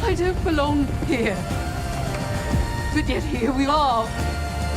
I don't belong here. But yet here we are,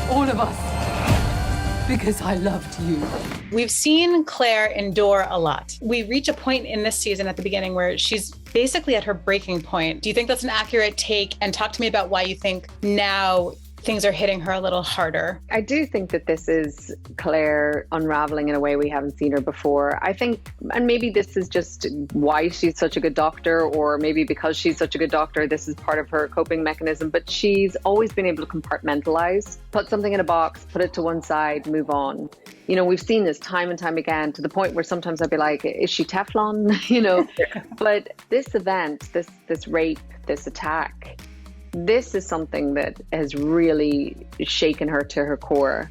all of us, because I loved you. We've seen Claire endure a lot. We reach a point in this season at the beginning where she's basically at her breaking point. Do you think that's an accurate take? And talk to me about why you think now things are hitting her a little harder. I do think that this is Claire unraveling in a way we haven't seen her before. I think, and maybe this is just why she's such a good doctor, or maybe because she's such a good doctor, this is part of her coping mechanism, but she's always been able to compartmentalize, put something in a box, put it to one side, move on. You know, we've seen this time and time again, to the point where sometimes I'd be like, is she Teflon? You know, but this event, this rape, this attack, this is something that has really shaken her to her core.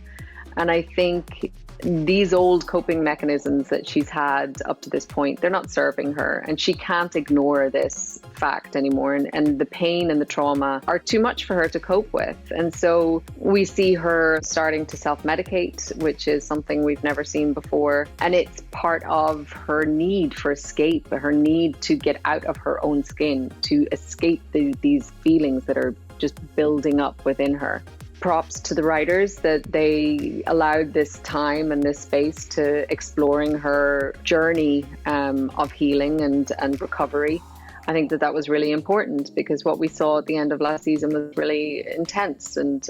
And I think these old coping mechanisms that she's had up to this point, they're not serving her, and she can't ignore this fact anymore. And the pain and the trauma are too much for her to cope with. And so we see her starting to self-medicate, which is something we've never seen before. And it's part of her need for escape, her need to get out of her own skin, to escape these feelings that are just building up within her. Props to the writers that they allowed this time and this space to exploring her journey of healing and recovery. I think that was really important, because what we saw at the end of last season was really intense, and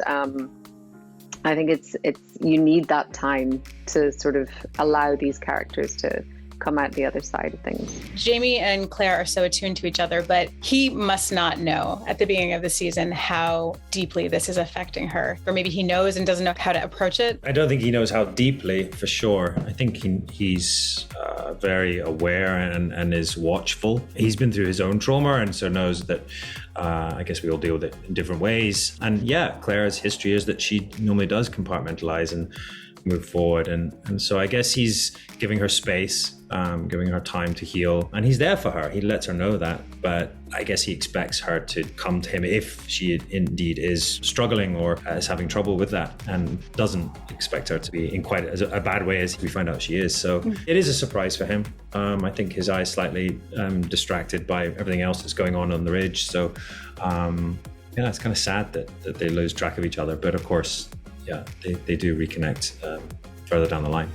I think it's you need that time to sort of allow these characters to come out the other side of things. Jamie and Claire are so attuned to each other, but he must not know at the beginning of the season how deeply this is affecting her. Or maybe he knows and doesn't know how to approach it. I don't think he knows how deeply, for sure. I think he's very aware and is watchful. He's been through his own trauma, and so knows that I guess we all deal with it in different ways. And yeah, Claire's history is that she normally does compartmentalize and move forward, and so I guess he's giving her space, giving her time to heal, and he's there for her. He lets her know that, but I guess he expects her to come to him if she indeed is struggling or is having trouble with that, and doesn't expect her to be in quite a bad way as we find out she is. So it is a surprise for him. I think his eye's slightly distracted by everything else that's going on the ridge. So yeah, it's kind of sad that they lose track of each other, but of course, yeah, they do reconnect further down the line.